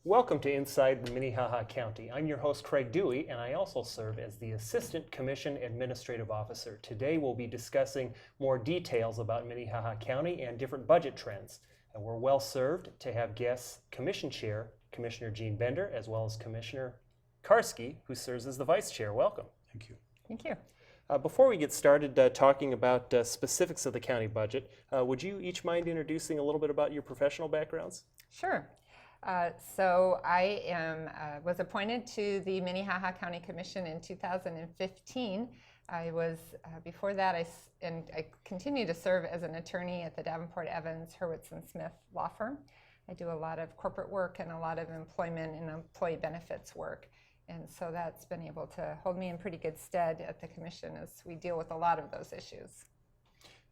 Welcome to Inside Minnehaha County. I'm your host, Craig Dewey, and I also serve as the Assistant Commission Administrative Officer. Today we'll be discussing more details about Minnehaha County and different budget trends. And we're well served to have guests Commission Chair, Commissioner Gene Bender, as well as Commissioner Karski, who serves as the Vice Chair. Welcome. Thank you. Thank you. Before we get started talking about specifics of the county budget, would you each mind introducing a little bit about your professional backgrounds? Sure. So I was appointed to the Minnehaha County Commission in 2015. I was, before that, I continue to serve as an attorney at the Davenport Evans Hurwitz and Smith law firm. I do a lot of corporate work and a lot of employment and employee benefits work. And so that's been able to hold me in pretty good stead at the commission as we deal with a lot of those issues.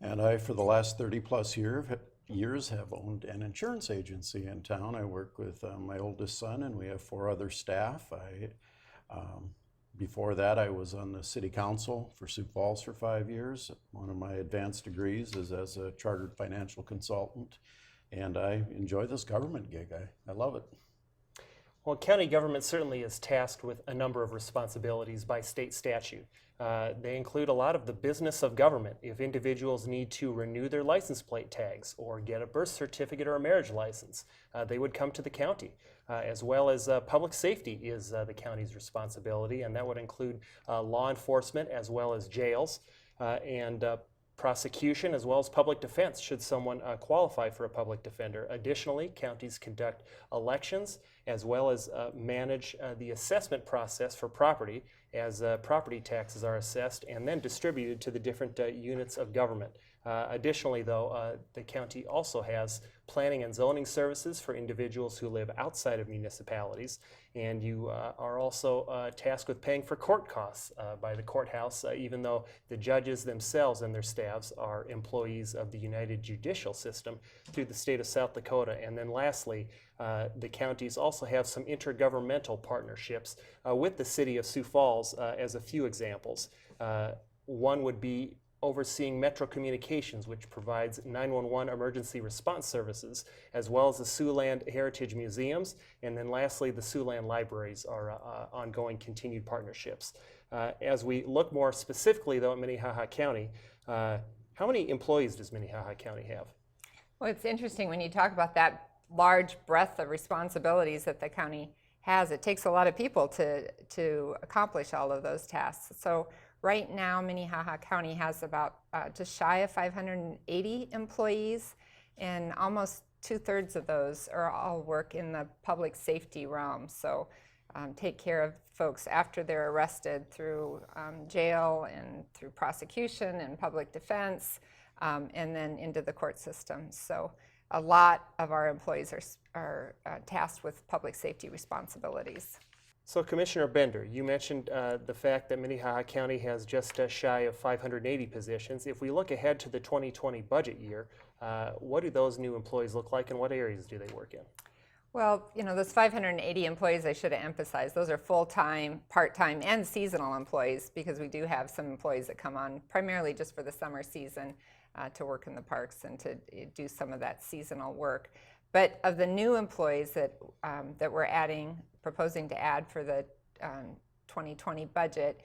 And I, for the last 30 plus years, have owned an insurance agency in town. I work with my oldest son, and we have 4 other staff. Before that, I was on the city council for Sioux Falls for 5 years. One of my advanced degrees is as a chartered financial consultant, and I enjoy this government gig. I love it. Well, county government certainly is tasked with a number of responsibilities by state statute. They include a lot of the business of government. If individuals need to renew their license plate tags or get a birth certificate or a marriage license, they would come to the county. As well as public safety is the county's responsibility, and that would include law enforcement as well as jails and prosecution as well as public defense should someone qualify for a public defender. Additionally, counties conduct elections as well as manage the assessment process for property as property taxes are assessed and then distributed to the different units of government. Additionally, though, the county also has planning and zoning services for individuals who live outside of municipalities, and you are also tasked with paying for court costs by the courthouse, even though the judges themselves and their staffs are employees of the United Judicial System through the state of South Dakota. And then lastly, the counties also have some intergovernmental partnerships with the city of Sioux Falls as a few examples. One would be overseeing Metro Communications, which provides 911 emergency response services, as well as the Siouxland Heritage Museums. And then lastly, the Siouxland Libraries are ongoing continued partnerships. As we look more specifically, though, at Minnehaha County, how many employees does Minnehaha County have? Well, it's interesting when you talk about that large breadth of responsibilities that the county has. It takes a lot of people to accomplish all of those tasks. So right now, Minnehaha County has about just shy of 580 employees, and almost 2/3 of those are all work in the public safety realm. So take care of folks after they're arrested through jail and through prosecution and public defense, and then into the court system. So a lot of our employees are tasked with public safety responsibilities. So Commissioner Bender, you mentioned the fact that Minnehaha County has just shy of 580 positions. If we look ahead to the 2020 budget year, what do those new employees look like and what areas do they work in? Well, you know, those 580 employees, I should have emphasized, those are full-time, part-time, and seasonal employees, because we do have some employees that come on primarily just for the summer season to work in the parks and to do some of that seasonal work. But of the new employees that we're proposing to add for the 2020 budget,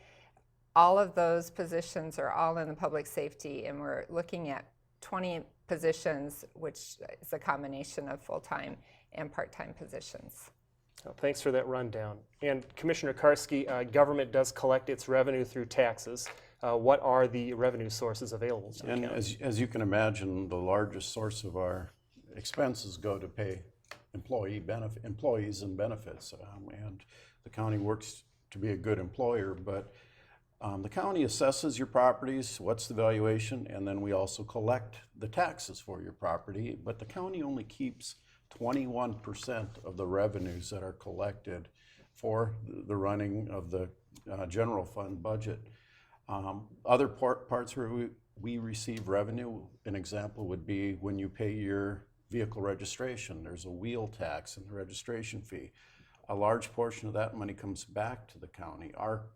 all of those positions are all in the public safety, and we're looking at 20 positions, which is a combination of full-time and part-time positions. Well, thanks for that rundown. And Commissioner Karski, government does collect its revenue through taxes. What are the revenue sources available to the county? And as you can imagine, the largest source of our expenses go to pay employees and benefits. And the county works to be a good employer, but the county assesses your properties, what's the valuation, and then we also collect the taxes for your property. But the county only keeps 21% of the revenues that are collected for the running of the general fund budget. Other parts where we receive revenue, an example would be when you pay your vehicle registration. There's a wheel tax and the registration fee. A large portion of that money comes back to the county. Our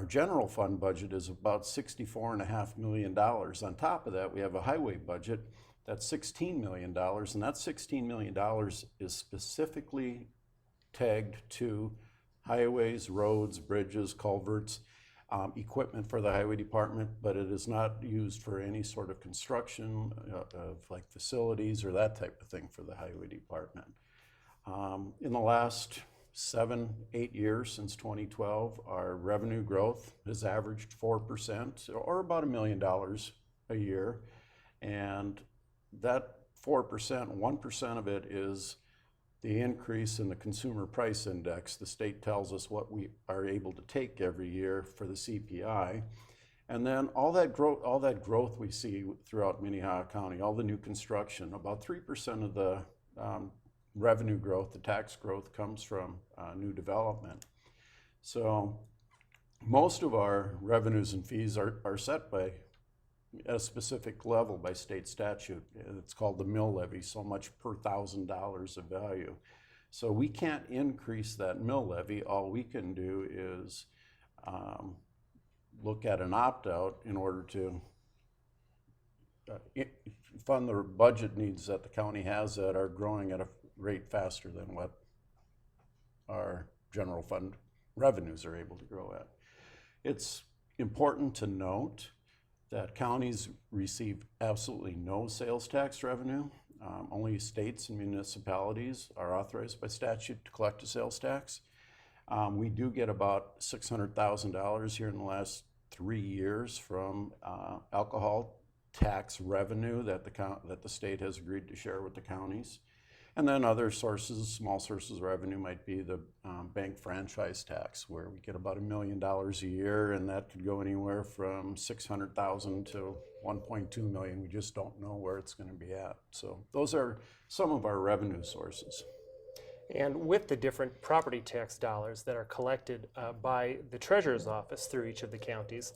general fund budget is about $64.5 million. On top of that, we have a highway budget that's $16 million, and that $16 million is specifically tagged to highways, roads, bridges, culverts, equipment for the highway department, but it is not used for any sort of construction of like facilities or that type of thing for the highway department. In the last 7, 8 years since 2012, our revenue growth has averaged 4% or about $1 million a year. And that 4%, 1% of it is the increase in the consumer price index. The state tells us what we are able to take every year for the CPI. And then all that growth we see throughout Minnehaha County, all the new construction, about 3% of the revenue growth, the tax growth, comes from new development. So most of our revenues and fees are set by a specific level by state statute. It's called the mill levy, so much per $1,000 of value. So we can't increase that mill levy. All we can do is look at an opt-out in order to fund the budget needs that the county has that are growing at a rate faster than what our general fund revenues are able to grow at. It's important to note that counties receive absolutely no sales tax revenue. Only states and municipalities are authorized by statute to collect a sales tax. We do get about $600,000 here in the last 3 years from alcohol tax revenue that the state has agreed to share with the counties. And then other sources, small sources of revenue might be the bank franchise tax, where we get about $1 million a year, and that could go anywhere from $600,000 to $1.2 million. We just don't know where it's going to be at. So those are some of our revenue sources. And with the different property tax dollars that are collected by the Treasurer's Office through each of the counties,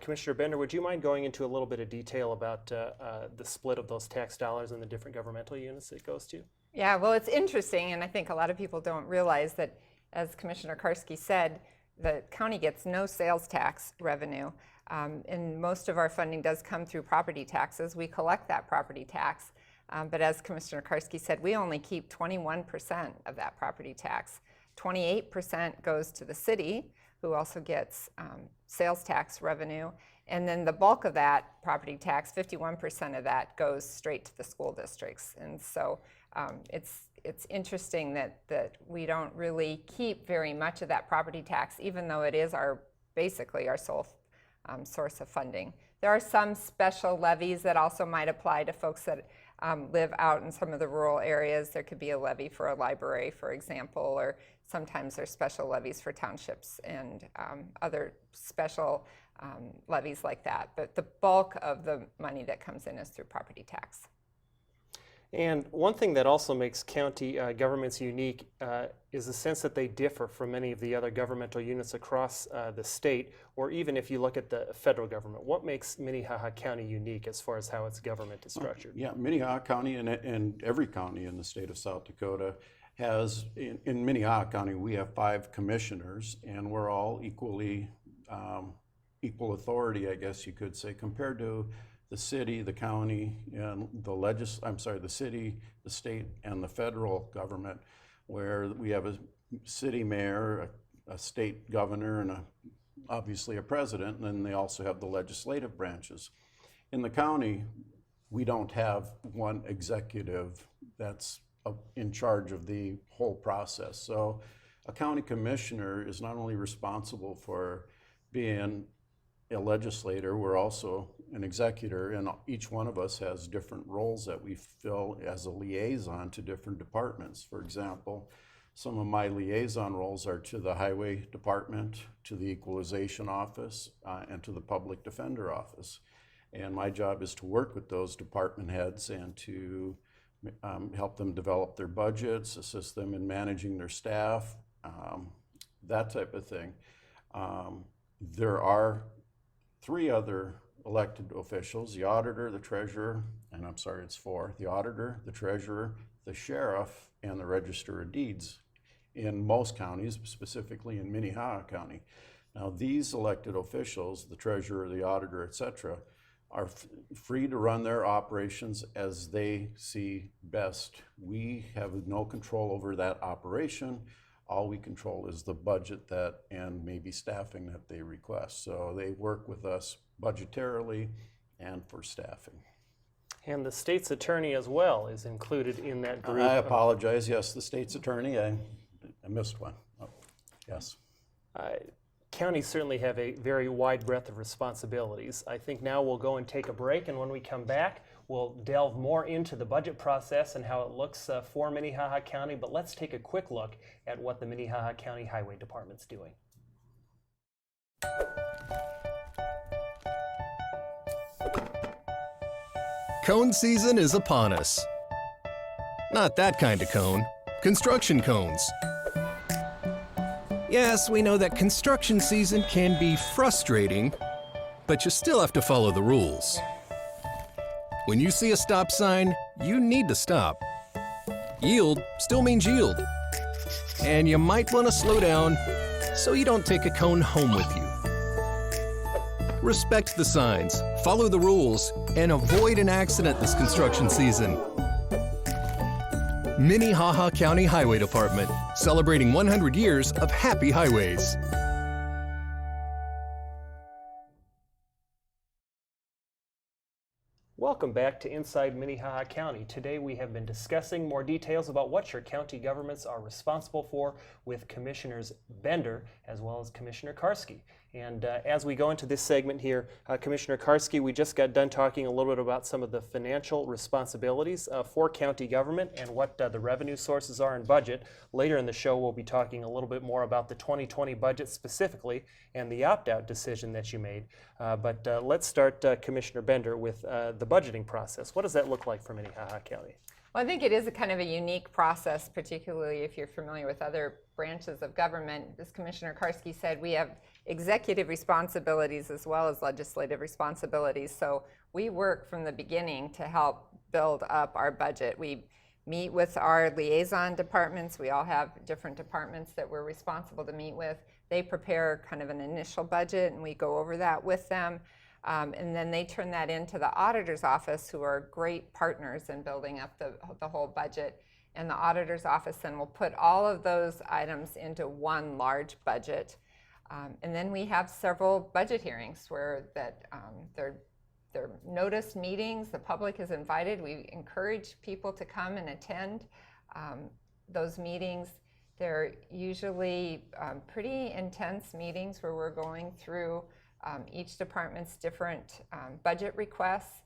Commissioner Bender, would you mind going into a little bit of detail about the split of those tax dollars and the different governmental units it goes to? Yeah, well, it's interesting, and I think a lot of people don't realize that, as Commissioner Karski said, the county gets no sales tax revenue, and most of our funding does come through property taxes. We collect that property tax, but as Commissioner Karski said, we only keep 21% of that property tax. 28% goes to the city, who also gets sales tax revenue, and then the bulk of that property tax, 51% of that, goes straight to the school districts. And so it's interesting that we don't really keep very much of that property tax, even though it is basically our sole source of funding. There are some special levies that also might apply to folks that live out in some of the rural areas. There could be a levy for a library, for example, or sometimes there's special levies for townships and other special levies like that. But the bulk of the money that comes in is through property tax. And one thing that also makes county governments unique is the sense that they differ from many of the other governmental units across the state, or even if you look at the federal government. What makes Minnehaha County unique as far as how its government is structured? Yeah, Minnehaha County and every county in the state of South Dakota has, in Minnehaha County, we have 5 commissioners, and we're all equal authority, I guess you could say, compared to the city, the county, and the city, the state, and the federal government, where we have a city mayor, a state governor, and obviously a president, and then they also have the legislative branches. In the county, we don't have one executive that's in charge of the whole process. So a county commissioner is not only responsible for being a legislator, we're also an executor, and each one of us has different roles that we fill as a liaison to different departments. For example, some of my liaison roles are to the highway department, to the equalization office, and to the public defender office. And my job is to work with those department heads and to help them develop their budgets, assist them in managing their staff, that type of thing. There are 3 other elected officials: the auditor, the treasurer, and I'm sorry, it's 4, the auditor, the treasurer, the sheriff, and the register of deeds in most counties, specifically in Minnehaha County. Now, these elected officials, the treasurer, the auditor, etc., are free to run their operations as they see best. We have no control over that operation. all we control is the budget that, and maybe staffing that they request. So they work with us budgetarily and for staffing. And the state's attorney as well is included in that group. I apologize, yes, the state's attorney, I missed one. Oh, yes. Counties certainly have a very wide breadth of responsibilities. I think now we'll go and take a break, and when we come back, we'll delve more into the budget process and how it looks for Minnehaha County, but let's take a quick look at what the Minnehaha County Highway Department's doing. Cone season is upon us. Not that kind of cone, construction cones. Yes, we know that construction season can be frustrating, but you still have to follow the rules. When you see a stop sign, you need to stop. Yield still means yield. And you might want to slow down so you don't take a cone home with you. Respect the signs, follow the rules, and avoid an accident this construction season. Minnehaha County Highway Department, celebrating 100 years of happy highways. Welcome back to Inside Minnehaha County. Today we have been discussing more details about what your county governments are responsible for with Commissioners Bender as well as Commissioner Karski. And as we go into this segment here, Commissioner Karski, we just got done talking a little bit about some of the financial responsibilities for county government and what the revenue sources are in budget. Later in the show, we'll be talking a little bit more about the 2020 budget specifically and the opt-out decision that you made. But let's start, Commissioner Bender, with the budgeting process. What does that look like for Minnehaha County? Well, I think it is a kind of a unique process, particularly if you're familiar with other branches of government. As Commissioner Karski said, we have executive responsibilities as well as legislative responsibilities. So we work from the beginning to help build up our budget. We meet with our liaison departments. We all have different departments that we're responsible to meet with. They prepare kind of an initial budget and we go over that with them. And then they turn that into the auditor's office, who are great partners in building up the whole budget. And the auditor's office then will put all of those items into one large budget. And then we have several budget hearings where they're noticed meetings. The public is invited. We encourage people to come and attend those meetings. They're usually pretty intense meetings where we're going through each department's different budget requests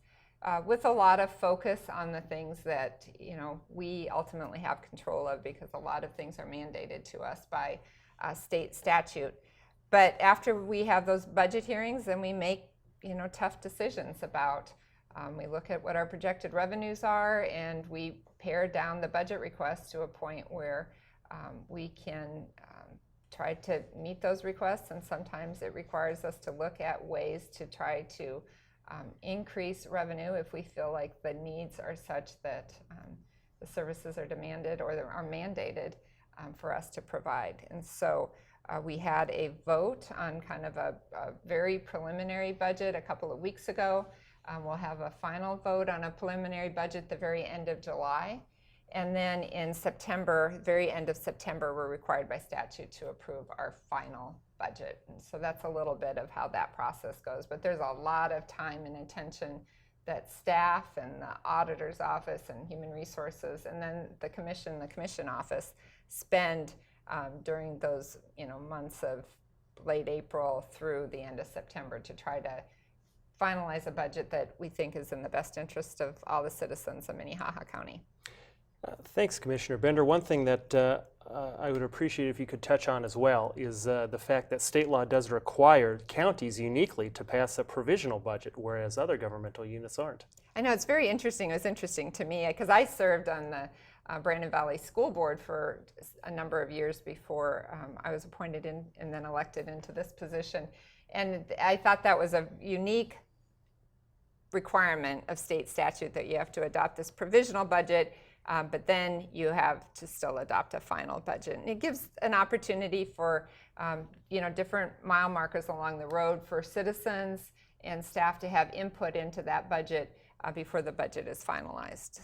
with a lot of focus on the things that we ultimately have control of, because a lot of things are mandated to us by state statute. But after we have those budget hearings, then we make tough decisions about, we look at what our projected revenues are and we pare down the budget request to a point where we can try to meet those requests, and sometimes it requires us to look at ways to try to increase revenue if we feel like the needs are such that the services are demanded or are mandated for us to provide. And so we had a vote on kind of a very preliminary budget a couple of weeks ago. We'll have a final vote on a preliminary budget the very end of July. And then in September, very end of September, we're required by statute to approve our final budget. And so that's a little bit of how that process goes. But there's a lot of time and attention that staff and the auditor's office and human resources and then the commission office spend during those months of late April through the end of September to try to finalize a budget that we think is in the best interest of all the citizens of Minnehaha County. Thanks, Commissioner Bender. One thing that I would appreciate if you could touch on as well is the fact that state law does require counties uniquely to pass a provisional budget, whereas other governmental units aren't. I know, it's very interesting. It was interesting to me because I served on the Brandon Valley School Board for a number of years before I was appointed in and then elected into this position. And I thought that was a unique requirement of state statute that you have to adopt this provisional budget, but then you have to still adopt a final budget. And it gives an opportunity for different mile markers along the road for citizens and staff to have input into that budget before the budget is finalized.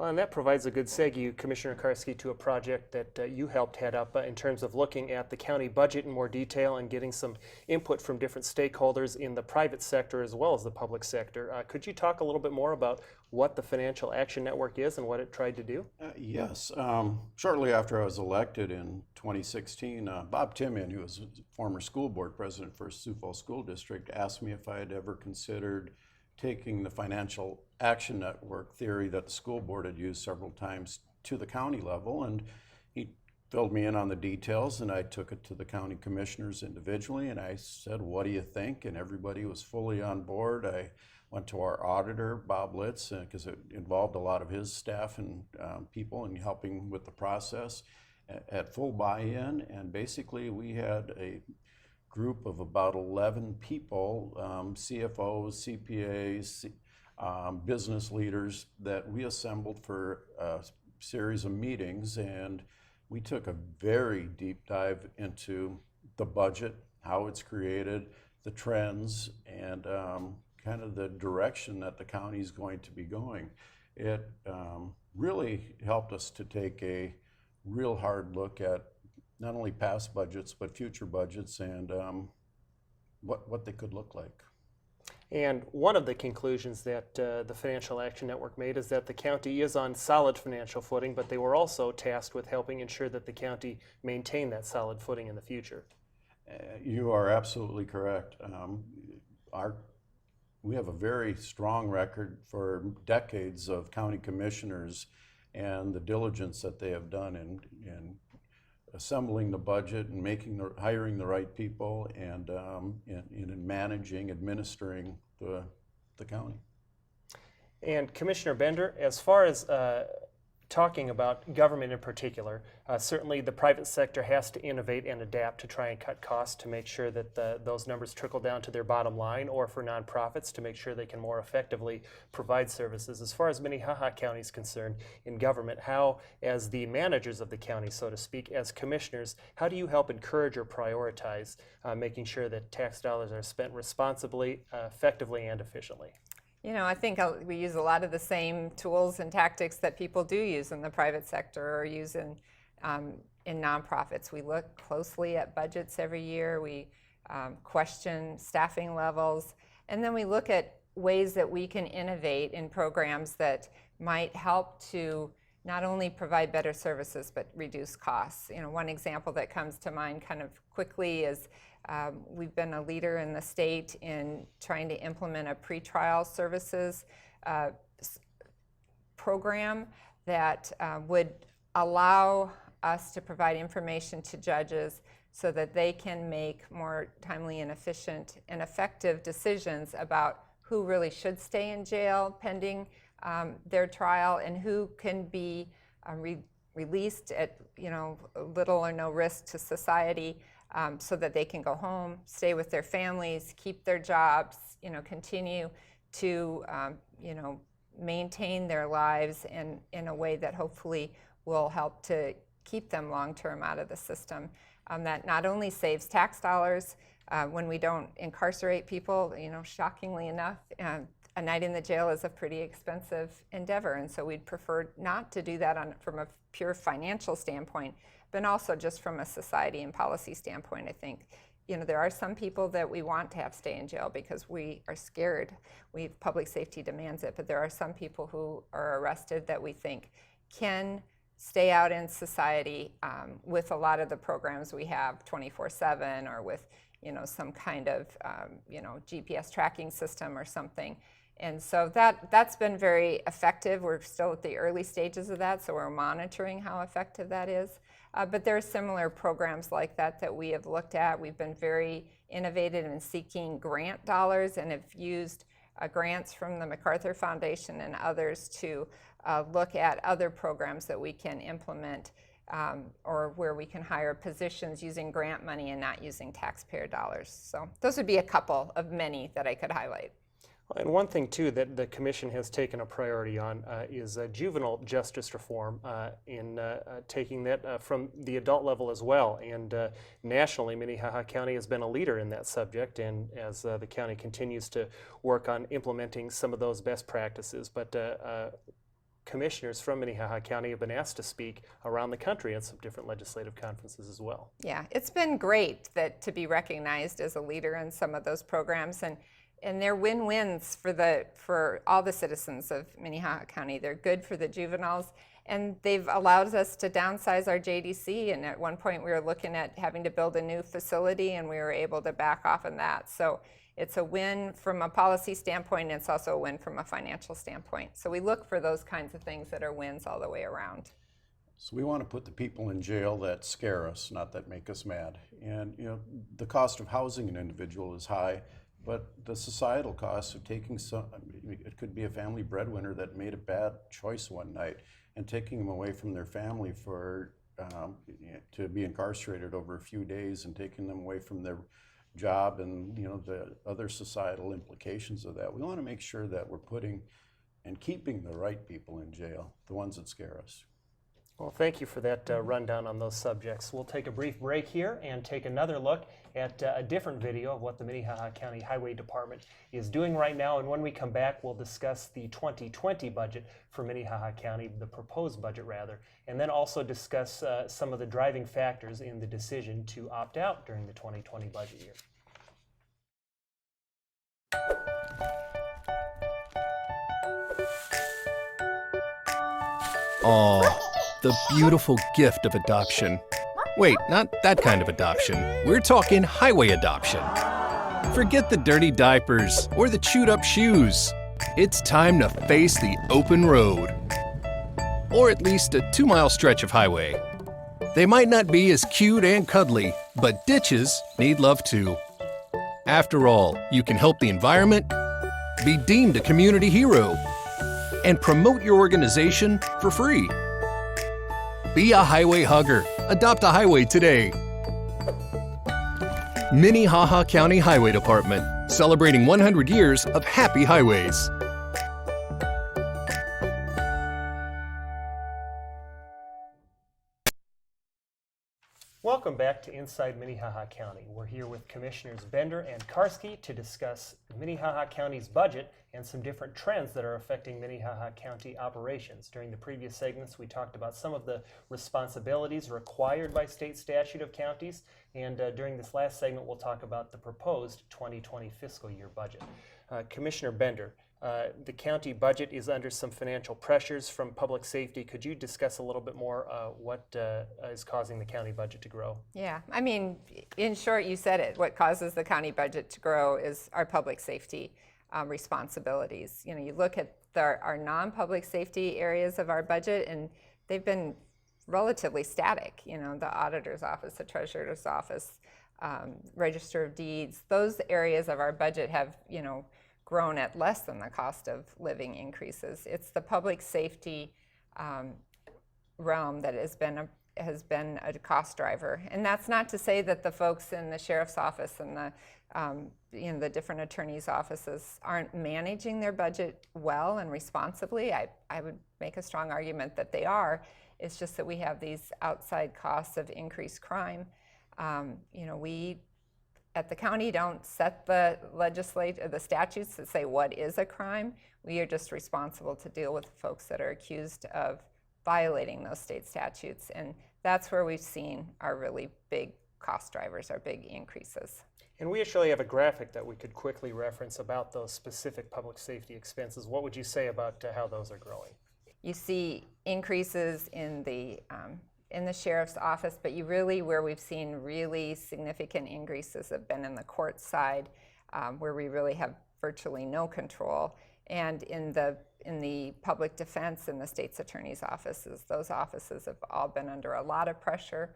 Well, and that provides a good segue, Commissioner Karski, to a project that you helped head up in terms of looking at the county budget in more detail and getting some input from different stakeholders in the private sector as well as the public sector. Could you talk a little bit more about what the Financial Action Network is and what it tried to do? Yes. Shortly after I was elected in 2016, Bob Timian, who was former school board president for Sioux Falls School District, asked me if I had ever considered taking the Financial Action Network theory that the school board had used several times to the county level. And he filled me in on the details, and I took it to the county commissioners individually, and I said, what do you think? And everybody was fully on board. I went to our auditor, Bob Litz, because it involved a lot of his staff and people in helping with the process at full buy-in. And basically we had a group of about 11 people, CFOs, CPAs, business leaders, that we assembled for a series of meetings, and we took a very deep dive into the budget, how it's created, the trends, and kind of the direction that the county is going to be going. It really helped us to take a real hard look at not only past budgets, but future budgets, and what they could look like. And one of the conclusions that the Financial Action Network made is that the county is on solid financial footing, but they were also tasked with helping ensure that the county maintain that solid footing in the future. You are absolutely correct. We have a very strong record for decades of county commissioners and the diligence that they have done in assembling the budget and hiring the right people, and in managing, administering the county. And Commissioner Bender, as far as talking about government in particular, certainly the private sector has to innovate and adapt to try and cut costs to make sure that those numbers trickle down to their bottom line, or for nonprofits to make sure they can more effectively provide services. As far as Minnehaha County is concerned in government, how, as the managers of the county, so to speak, as commissioners, how do you help encourage or prioritize making sure that tax dollars are spent responsibly, effectively, and efficiently? You know, I think we use a lot of the same tools and tactics that people do use in the private sector or use in nonprofits. We look closely at budgets every year. We question staffing levels. And then we look at ways that we can innovate in programs that might help to not only provide better services, but reduce costs. You know, one example that comes to mind kind of quickly is we've been a leader in the state in trying to implement a pretrial services program that would allow us to provide information to judges so that they can make more timely and efficient and effective decisions about who really should stay in jail pending their trial and who can be released at little or no risk to society, so that they can go home, stay with their families, keep their jobs, continue to maintain their lives in a way that hopefully will help to keep them long-term out of the system. That not only saves tax dollars when we don't incarcerate people, shockingly enough, a night in the jail is a pretty expensive endeavor, and so we'd prefer not to do that from a pure financial standpoint, but also just from a society and policy standpoint. I think there are some people that we want to have stay in jail because we are scared. Public safety demands it, but there are some people who are arrested that we think can stay out in society with a lot of the programs we have 24/7, or with some kind of GPS tracking system or something. And so that's been very effective. We're still at the early stages of that, so we're monitoring how effective that is. But there are similar programs like that we have looked at. We've been very innovative in seeking grant dollars and have used grants from the MacArthur Foundation and others to look at other programs that we can implement or where we can hire positions using grant money and not using taxpayer dollars. So those would be a couple of many that I could highlight. And one thing, too, that the Commission has taken a priority on is juvenile justice reform in taking that from the adult level as well. And nationally, Minnehaha County has been a leader in that subject, and as the county continues to work on implementing some of those best practices. But commissioners from Minnehaha County have been asked to speak around the country at some different legislative conferences as well. Yeah, it's been great to be recognized as a leader in some of those programs, and they're win-wins for all the citizens of Minnehaha County. They're good for the juveniles, and they've allowed us to downsize our JDC, and at one point we were looking at having to build a new facility, and we were able to back off on that. So it's a win from a policy standpoint, and it's also a win from a financial standpoint. So we look for those kinds of things that are wins all the way around. So we want to put the people in jail that scare us, not that make us mad. And the cost of housing an individual is high, but the societal cost of taking it could be a family breadwinner that made a bad choice one night, and taking them away from their family to be incarcerated over a few days, and taking them away from their job, and the other societal implications of that. We want to make sure that we're putting and keeping the right people in jail, the ones that scare us. Well, thank you for that rundown on those subjects. We'll take a brief break here and take another look at a different video of what the Minnehaha County Highway Department is doing right now. And when we come back, we'll discuss the 2020 budget for Minnehaha County, the proposed budget rather, and then also discuss some of the driving factors in the decision to opt out during the 2020 budget year. Aw, the beautiful gift of adoption. Wait, not that kind of adoption. We're talking highway adoption. Forget the dirty diapers or the chewed up shoes. It's time to face the open road. Or at least a 2-mile stretch of highway. They might not be as cute and cuddly, but ditches need love too. After all, you can help the environment, be deemed a community hero, and promote your organization for free. Be a highway hugger. Adopt a highway today. Minnehaha County Highway Department, celebrating 100 years of happy highways. Welcome back to Inside Minnehaha County. We're here with Commissioners Bender and Karski to discuss Minnehaha County's budget and some different trends that are affecting Minnehaha County operations. During the previous segments, we talked about some of the responsibilities required by state statute of counties, and during this last segment, we'll talk about the proposed 2020 fiscal year budget. Commissioner Bender, the county budget is under some financial pressures from public safety. Could you discuss a little bit more what is causing the county budget to grow? Yeah, I mean, in short, you said it. What causes the county budget to grow is our public safety responsibilities. You look at our non-public safety areas of our budget, and they've been relatively static. The auditor's office, the treasurer's office, register of deeds, those areas of our budget have, grown at less than the cost of living increases. It's the public safety realm that has been a cost driver. And that's not to say that the folks in the sheriff's office and the different attorneys' offices aren't managing their budget well and responsibly. I would make a strong argument that they are. It's just that we have these outside costs of increased crime. We at the county don't set the statutes that say what is a crime. We are just responsible to deal with folks that are accused of violating those state statutes, and that's where we've seen our really big cost drivers, our big increases. And we actually have a graphic that we could quickly reference about those specific public safety expenses. What would you say about how those are growing? You see increases in the sheriff's office, but where we've seen really significant increases have been in the court side, where we really have virtually no control, and in the public defense and the state's attorney's offices. Those offices have all been under a lot of pressure.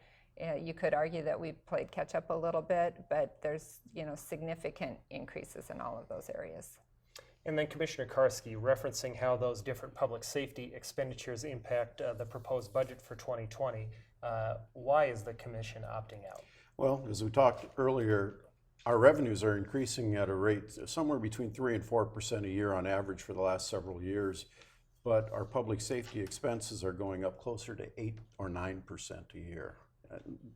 You could argue that we've played catch up a little bit, but there's significant increases in all of those areas. And then Commissioner Karski, referencing how those different public safety expenditures impact the proposed budget for 2020, why is the commission opting out? Well, as we talked earlier, our revenues are increasing at a rate somewhere between 3% and 4% a year on average for the last several years, but our public safety expenses are going up closer to 8 or 9% a year.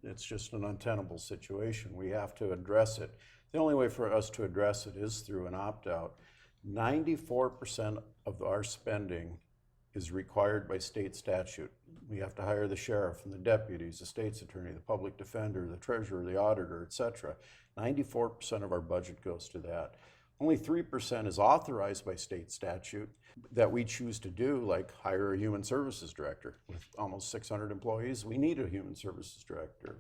It's just an untenable situation. We have to address it. The only way for us to address it is through an opt-out. 94% of our spending is required by state statute. We have to hire the sheriff and the deputies, the state's attorney, the public defender, the treasurer, the auditor, etc. 94% of our budget goes to that. Only 3% is authorized by state statute that we choose to do, like hire a human services director. With almost 600 employees, we need a human services director,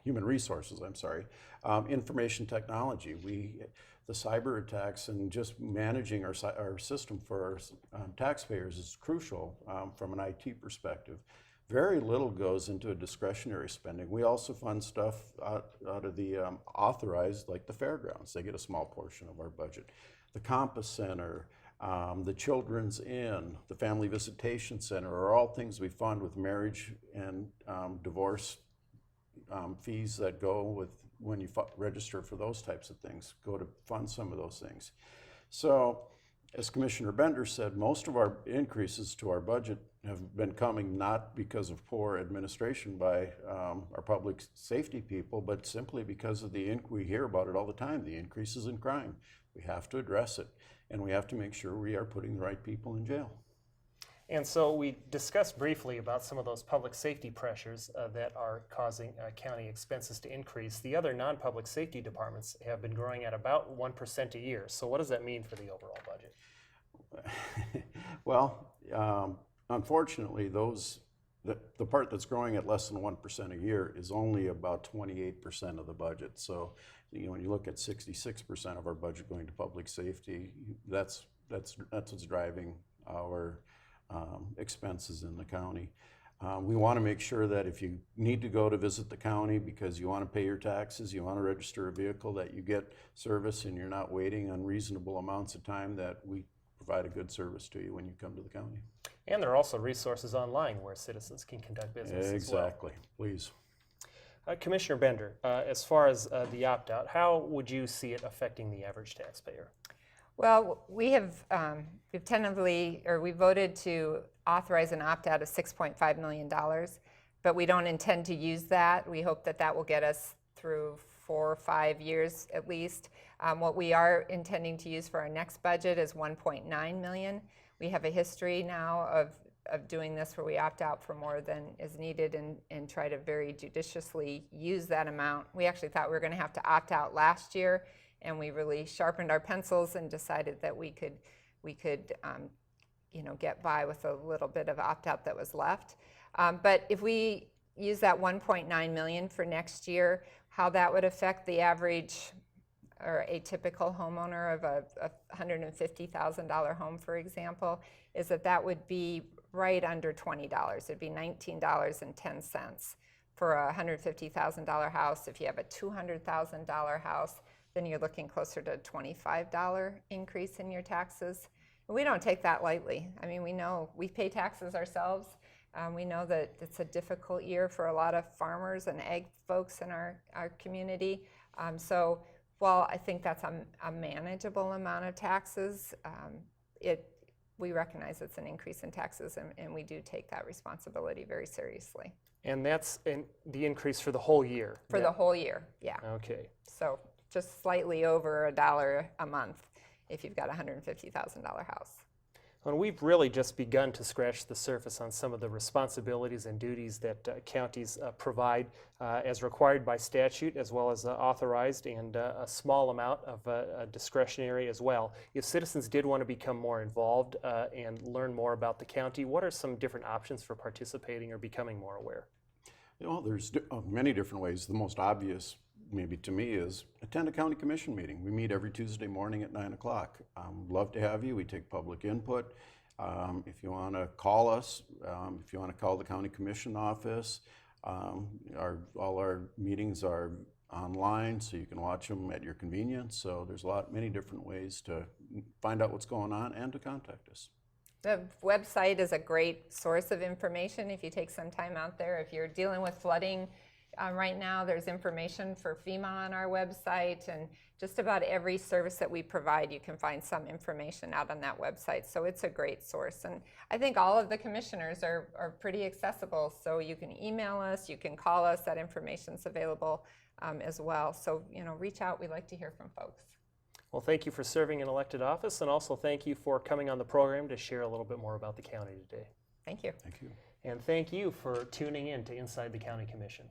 human resources, I'm sorry. Information technology, the cyber attacks and just managing our system for our taxpayers is crucial from an IT perspective. Very little goes into discretionary spending. We also fund stuff out of the authorized, like the fairgrounds. They get a small portion of our budget. The Compass Center, the Children's Inn, the Family Visitation Center are all things we fund with marriage and divorce fees that go with when you register for those types of things, go to fund some of those things. So, as Commissioner Bender said, most of our increases to our budget have been coming not because of poor administration by our public safety people, but simply because of we hear about it all the time, the increases in crime. We have to address it, and we have to make sure we are putting the right people in jail. And so we discussed briefly about some of those public safety pressures that are causing county expenses to increase. The other non-public safety departments have been growing at about 1% a year. So what does that mean for the overall budget? Well, unfortunately, the part that's growing at less than 1% a year is only about 28% of the budget. So, when you look at 66% of our budget going to public safety, that's what's driving our expenses in the county. We want to make sure that if you need to go to visit the county because you want to pay your taxes, you want to register a vehicle, that you get service and you're not waiting unreasonable amounts of time, that we provide a good service to you when you come to the county. And there are also resources online where citizens can conduct business Exactly. as well. Please. Commissioner Bender, as far as the opt-out, how would you see it affecting the average taxpayer? Well, we've voted to authorize an opt-out of $6.5 million, but we don't intend to use that. We hope that that will get us through 4 or 5 years at least. What we are intending to use for our next budget is $1.9 million. We have a history now of doing this where we opt out for more than is needed and try to very judiciously use that amount. We actually thought we were going to have to opt out last year, and we really sharpened our pencils and decided that we could get by with a little bit of opt-out that was left. But if we use that $1.9 million for next year, how that would affect the average or a typical homeowner of a $150,000 home, for example, is that would be right under $20. It'd be $19.10 for a $150,000 house. If you have a $200,000 house, then you're looking closer to a $25 increase in your taxes. And we don't take that lightly. I mean, we know we pay taxes ourselves. We know that it's a difficult year for a lot of farmers and ag folks in our community. So while I think that's a manageable amount of taxes, we recognize it's an increase in taxes, and we do take that responsibility very seriously. And that's the increase for the whole year? For the whole year, yeah. Okay. So just slightly over $1 a month if you've got a $150,000 house. And we've really just begun to scratch the surface on some of the responsibilities and duties that counties provide as required by statute, as well as authorized, and a small amount of discretionary as well. If citizens did want to become more involved and learn more about the county, what are some different options for participating or becoming more aware? There's many different ways. The most obvious, maybe to me, is attend a county commission meeting. We meet every Tuesday morning at 9 o'clock. Love to have you. We take public input. If you want to call us, if you want to call the county commission office, all our meetings are online, so you can watch them at your convenience. So there's many different ways to find out what's going on and to contact us. The website is a great source of information if you take some time out there. If you're dealing with flooding, right now there's information for FEMA on our website, and just about every service that we provide, you can find some information out on that website. So it's a great source. And I think all of the commissioners are pretty accessible. So you can email us, you can call us, that information's available as well. So, reach out, we'd like to hear from folks. Well, thank you for serving in elected office, and also thank you for coming on the program to share a little bit more about the county today. Thank you. Thank you. And thank you for tuning in to Inside the County Commission.